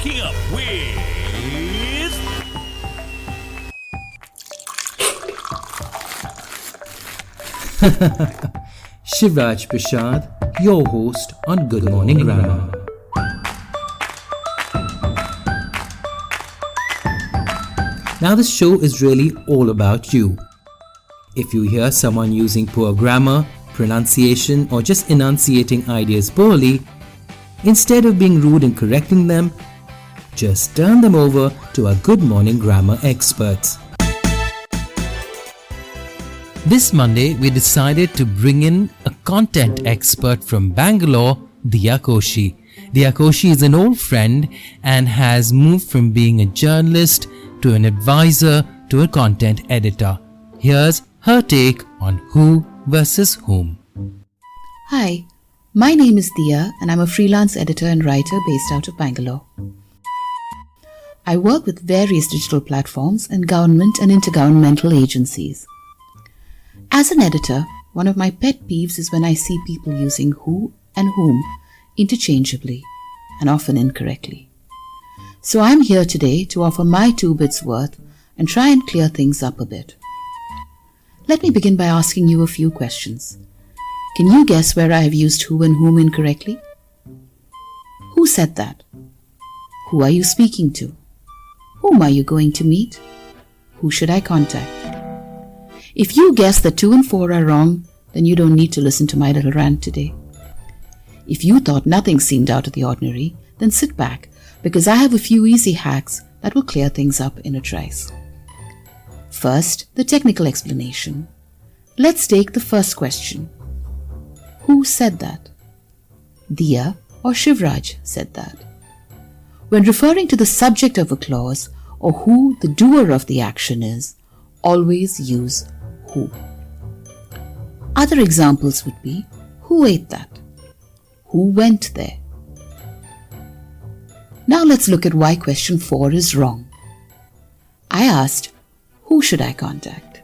Waking Up with Shivraj Prashad, your host on Good Morning Grammar. Now this show is really all about you. If you hear someone using poor grammar, pronunciation, or just enunciating ideas poorly, instead of being rude and correcting them, just turn them over to our Good Morning Grammar experts. This Monday, we decided to bring in a content expert from Bangalore, Diya Koshy. Diya Koshy is an old friend and has moved from being a journalist to an advisor to a content editor. Here's her take on who versus whom. Hi, my name is Diya and I'm a freelance editor and writer based out of Bangalore. I work with various digital platforms and government and intergovernmental agencies. As an editor, one of my pet peeves is when I see people using who and whom interchangeably and often incorrectly. So I'm here today to offer my 2 bits worth and try and clear things up a bit. Let me begin by asking you a few questions. Can you guess where I have used who and whom incorrectly? Who said that? Who are you speaking to? Whom are you going to meet? Who should I contact? If you guess that 2 and 4 are wrong, then you don't need to listen to my little rant today. If you thought nothing seemed out of the ordinary, then sit back because I have a few easy hacks that will clear things up in a trice. First, the technical explanation. Let's take the first question. Who said that? Diya or Shivraj said that. When referring to the subject of a clause or who the doer of the action is, always use who. Other examples would be, who ate that? Who went there? Now let's look at why question 4 is wrong. I asked, who should I contact?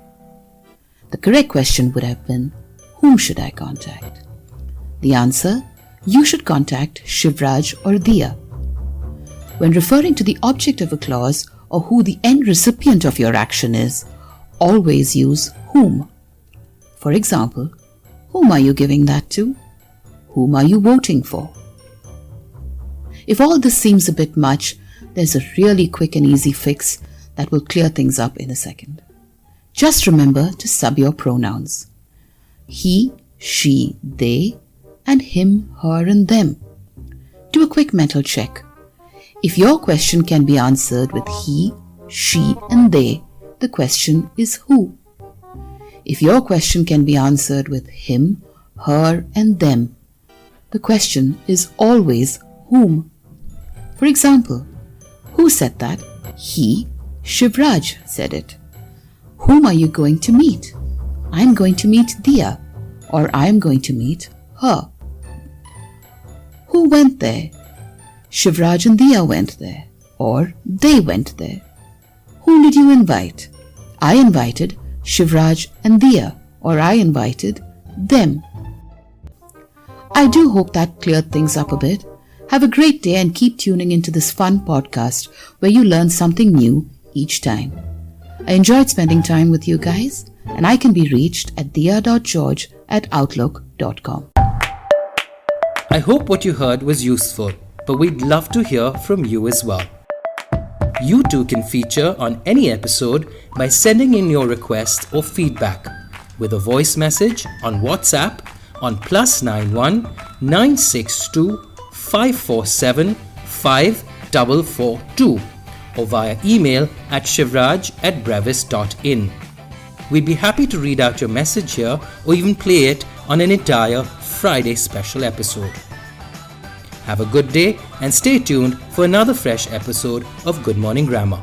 The correct question would have been, whom should I contact? The answer, you should contact Shivraj or Diya. When referring to the object of a clause or who the end recipient of your action is, always use whom. For example, whom are you giving that to? Whom are you voting for? If all this seems a bit much, there's a really quick and easy fix that will clear things up in a second. Just remember to sub your pronouns. He, she, they, and him, her, and them. Do a quick mental check. If your question can be answered with he, she, and they, the question is who. If your question can be answered with him, her, and them, the question is always whom. For example, who said that? He, Shivraj, said it. Whom are you going to meet? I'm going to meet Diya, or I'm going to meet her. Who went there? Shivraj and Diya went there, or they went there. Whom did you invite? I invited Shivraj and Diya, or I invited them. I do hope that cleared things up a bit. Have a great day and keep tuning into this fun podcast where you learn something new each time. I enjoyed spending time with you guys, and I can be reached at diya.george@outlook.com. I hope what you heard was useful, but we'd love to hear from you as well. You too can feature on any episode by sending in your request or feedback with a voice message on WhatsApp on +91 962 547 5442 or via email at shivraj@brevis.in. We'd be happy to read out your message here or even play it on an entire Friday special episode. Have a good day and stay tuned for another fresh episode of Good Morning Grammar.